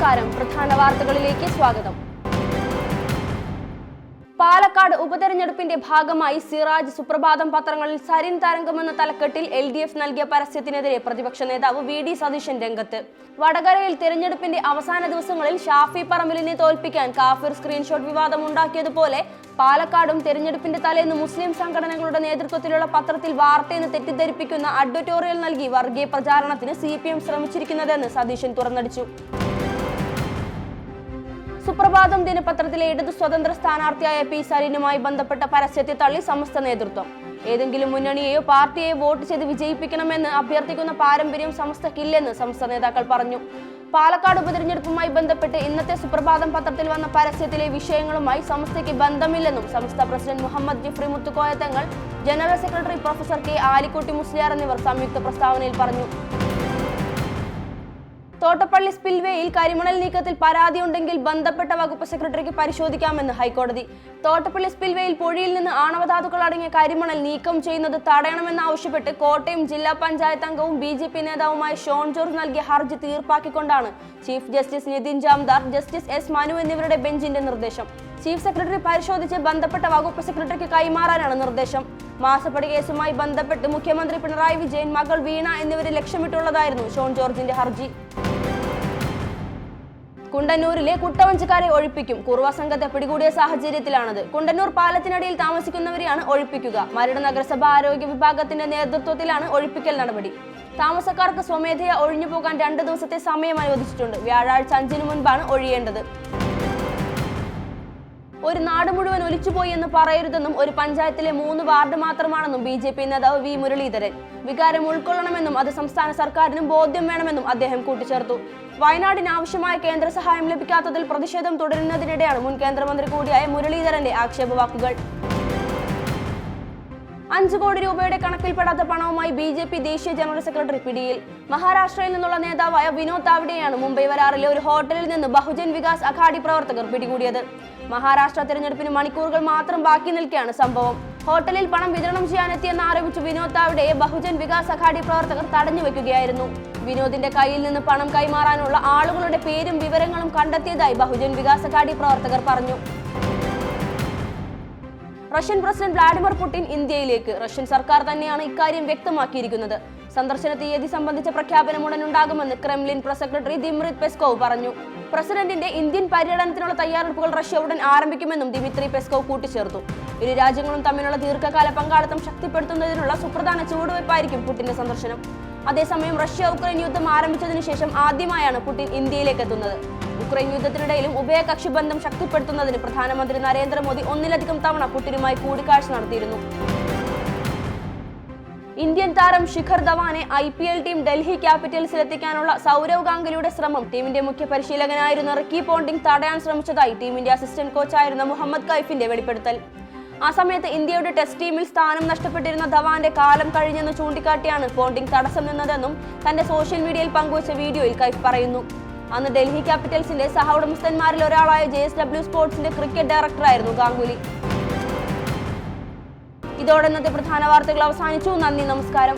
നമസ്കാരം. പ്രധാന വാർത്തകളിലേക്ക് സ്വാഗതം. പാലക്കാട് ഉപതെരഞ്ഞെടുപ്പിന്റെ ഭാഗമായി സിറാജ്, സുപ്രഭാതം പത്രങ്ങളിൽ സരിൻ തരംഗമെന്ന തലക്കെട്ടിൽ LDF നൽകിയ പരസ്യത്തിനെതിരെ പ്രതിപക്ഷ നേതാവ് VD സതീശൻ രംഗത്ത്. വടകരയിൽ തെരഞ്ഞെടുപ്പിന്റെ അവസാന ദിവസങ്ങളിൽ ഷാഫി പറമ്പിലിനെ തോൽപ്പിക്കാൻ കാഫിർ സ്ക്രീൻഷോട്ട് വിവാദമുണ്ടാക്കിയതുപോലെ പാലക്കാടും തെരഞ്ഞെടുപ്പിന്റെ തലേന്ന് മുസ്ലിം സംഘടനകളുടെ നേതൃത്വത്തിലുള്ള പത്രത്തിൽ വാർത്തയെന്ന് തെറ്റിദ്ധരിപ്പിക്കുന്ന അഡ്വറ്റോറിയൽ നൽകി വർഗീയ പ്രചാരണത്തിന് CPM ശ്രമിച്ചിരിക്കുന്നതെന്ന് സതീശൻ തുറന്നടിച്ചു. സുപ്രഭാതം ദിനപത്രത്തിലെ ഇടതു സ്വതന്ത്ര സ്ഥാനാർത്ഥിയായ P സരീനുമായി ബന്ധപ്പെട്ട പരസ്യത്തെ തള്ളി സമസ്ത നേതൃത്വം. ഏതെങ്കിലും മുന്നണിയെയോ പാർട്ടിയെയോ വോട്ട് ചെയ്ത് വിജയിപ്പിക്കണമെന്ന് അഭ്യർത്ഥിക്കുന്ന പാരമ്പര്യം സമസ്തക്കില്ലെന്ന് സമസ്ത നേതാക്കൾ പറഞ്ഞു. പാലക്കാട് ഉപതെരഞ്ഞെടുപ്പുമായി ബന്ധപ്പെട്ട് ഇന്നത്തെ സുപ്രഭാതം പത്രത്തിൽ വന്ന പരസ്യത്തിലെ വിഷയങ്ങളുമായി സമസ്തയ്ക്ക് ബന്ധമില്ലെന്നും സമസ്ത president Muhammad Jifri Muthukoya Thangal, general secretary professor K Alikutty Musliyar എന്നിവർ സംയുക്ത പ്രസ്താവനയിൽ പറഞ്ഞു. തോട്ടപ്പള്ളി സ്പിൽവേയിൽ കരിമണൽ നീക്കത്തിൽ പരാതിയുണ്ടെങ്കിൽ ബന്ധപ്പെട്ട വകുപ്പ് സെക്രട്ടറിക്ക് പരിശോധിക്കാമെന്ന് ഹൈക്കോടതി. തോട്ടപ്പള്ളി സ്പിൽവേയിൽ പൊഴിയിൽ നിന്ന് ആണവധാതുക്കൾ അടങ്ങിയ കരിമണൽ നീക്കം ചെയ്യുന്നത് തടയണമെന്നാവശ്യപ്പെട്ട് കോട്ടയം ജില്ലാ പഞ്ചായത്ത് അംഗവും BJP നേതാവുമായ ഷോൺ ജോർജ് നൽകിയ ഹർജി തീർപ്പാക്കിക്കൊണ്ടാണ് chief justice Nitin Jamdar, justice S Manu എന്നിവരുടെ ബെഞ്ചിന്റെ നിർദ്ദേശം. ചീഫ് സെക്രട്ടറി പരിശോധിച്ച് ബന്ധപ്പെട്ട വകുപ്പ് സെക്രട്ടറിക്ക് കൈമാറാനാണ് നിർദ്ദേശം. മാസപ്പടി കേസുമായി ബന്ധപ്പെട്ട് മുഖ്യമന്ത്രി പിണറായി വിജയൻ, മകൾ വീണ എന്നിവരെ ലക്ഷ്യമിട്ടുള്ളതായിരുന്നു ഷോൺ ജോർജിന്റെ ഹർജി. കുണ്ടന്നൂരിലെ കുട്ടവഞ്ചക്കാരെ ഒഴിപ്പിക്കും. കുറുവ സംഘത്തെ പിടികൂടിയ സാഹചര്യത്തിലാണത്. കുണ്ടന്നൂർ പാലത്തിനടിയിൽ താമസിക്കുന്നവരെയാണ് ഒഴിപ്പിക്കുക. മരട് നഗരസഭ ആരോഗ്യ വിഭാഗത്തിന്റെ നേതൃത്വത്തിലാണ് ഒഴിപ്പിക്കൽ നടപടി. താമസക്കാർക്ക് സ്വമേധയാ ഒഴിഞ്ഞു പോകാൻ 2 ദിവസത്തെ സമയം അനുവദിച്ചിട്ടുണ്ട്. വ്യാഴാഴ്ച 5-ന് മുൻപാണ് ഒഴിയേണ്ടത്. ഒരു നാട് മുഴുവൻ ഒലിച്ചുപോയി എന്ന് പറയരുതെന്നും ഒരു പഞ്ചായത്തിലെ 3 വാർഡ് മാത്രമാണെന്നും BJP നേതാവ് V മുരളീധരൻ. വികാരം ഉൾക്കൊള്ളണമെന്നും അത് സംസ്ഥാന സർക്കാരിനും ബോധ്യം വേണമെന്നും അദ്ദേഹം കൂട്ടിച്ചേർത്തു. വയനാടിന് ആവശ്യമായ കേന്ദ്ര സഹായം ലഭിക്കാത്തതിൽ പ്രതിഷേധം തുടരുന്നതിനിടെയാണ് മുൻ കേന്ദ്രമന്ത്രി കൂടിയായ മുരളീധരന്റെ ആക്ഷേപവാക്കുകൾ. 5 കോടി രൂപയുടെ കണക്കിൽപ്പെടാത്ത പണവുമായി BJP ദേശീയ ജനറൽ സെക്രട്ടറി പിടിയിൽ. മഹാരാഷ്ട്രയിൽ നിന്നുള്ള നേതാവായ വിനോദ് താവ്ഡെയാണ് മുംബൈ വരാറിലെ ഒരു ഹോട്ടലിൽ നിന്ന് ബഹുജൻ വികാസ് അഘാഡി പ്രവർത്തകർ പിടികൂടിയത്. മഹാരാഷ്ട്ര തെരഞ്ഞെടുപ്പിന് മണിക്കൂറുകൾ മാത്രം ബാക്കി നിൽക്കെയാണ് സംഭവം. ഹോട്ടലിൽ പണം വിതരണം ചെയ്യാനെത്തിയെന്ന് ആരോപിച്ച് വിനോദ് താവ്ഡെയെ ബഹുജൻ വികാസ് അഘാഡി പ്രവർത്തകർ തടഞ്ഞു വെക്കുകയായിരുന്നു. വിനോദിന്റെ കയ്യിൽ നിന്ന് പണം കൈമാറാനുള്ള ആളുകളുടെ പേരും വിവരങ്ങളും കണ്ടെത്തിയതായി ബഹുജൻ വികാസ് അഘാഡി പ്രവർത്തകർ പറഞ്ഞു. റഷ്യൻ പ്രസിഡന്റ് വ്ളാഡിമിർ പുടിൻ ഇന്ത്യയിലേക്ക്. റഷ്യൻ സർക്കാർ തന്നെയാണ് ഇക്കാര്യം വ്യക്തമാക്കിയിരിക്കുന്നത്. സന്ദർശന തീയതി സംബന്ധിച്ച പ്രഖ്യാപനം ഉടൻ ഉണ്ടാകുമെന്ന് Kremlin press secretary Dmitry Peskov പറഞ്ഞു. പ്രസിഡന്റിന്റെ ഇന്ത്യൻ പര്യടനത്തിനുള്ള തയ്യാറെടുപ്പുകൾ റഷ്യ ഉടൻ ആരംഭിക്കുമെന്നും ദിമിത്രി പെസ്കോവ് കൂട്ടിച്ചേർത്തു. ഇരു രാജ്യങ്ങളും തമ്മിലുള്ള ദീർഘകാല പങ്കാളിത്തം ശക്തിപ്പെടുത്തുന്നതിനുള്ള സുപ്രധാന ചുവടുവയ്പായിരിക്കും പുടിന്റെ സന്ദർശനം. അതേസമയം റഷ്യ-ഉക്രൈൻ യുദ്ധം ആരംഭിച്ചതിനു ശേഷം ആദ്യമായാണ് പുടിൻ ഇന്ത്യയിലേക്ക് എത്തുന്നത്. ഉക്രൈൻ യുദ്ധത്തിനിടയിലും ഉഭയകക്ഷി ബന്ധം ശക്തിപ്പെടുത്തുന്നതിന് പ്രധാനമന്ത്രി നരേന്ദ്രമോദി 1-ലധികം തവണ പുടിനുമായി കൂടിക്കാഴ്ച നടത്തിയിരുന്നു. ഇന്ത്യൻ താരം ശിഖർ ധവാനെ IPL ടീം ഡൽഹി ക്യാപിറ്റൽസിലെത്തിക്കാനുള്ള സൗരവ് ഗാംഗുലിയുടെ ശ്രമം ടീമിന്റെ മുഖ്യ പരിശീലകനായിരുന്ന റിക്കി പോണ്ടിംഗ് തടയാൻ ശ്രമിച്ചതായി ടീമിന്റെ അസിസ്റ്റന്റ് കോച്ചായിരുന്ന മുഹമ്മദ് കൈഫിന്റെ വെളിപ്പെടുത്തൽ. ആ സമയത്ത് ഇന്ത്യയുടെ ടെസ്റ്റ് ടീമിൽ സ്ഥാനം നഷ്ടപ്പെട്ടിരുന്ന ധവാന്റെ കാലം കഴിഞ്ഞെന്ന് ചൂണ്ടിക്കാട്ടിയാണ് പോണ്ടിംഗ് തടസ്സം നിന്നതെന്നും തന്റെ സോഷ്യൽ മീഡിയയിൽ പങ്കുവച്ച വീഡിയോയിൽ കൈഫ് പറയുന്നു. അന്ന് ഡൽഹി ക്യാപിറ്റൽസിന്റെ സഹ ഉടമസ്ഥന്മാരിൽ ഒരാളായ JSW സ്പോർട്സിന്റെ ക്രിക്കറ്റ് ഡയറക്ടറായിരുന്നു ഗാംഗുലി. ഇതോടെ ഇന്നത്തെ പ്രധാന വാർത്തകൾ അവസാനിച്ചു. നന്ദി, നമസ്കാരം.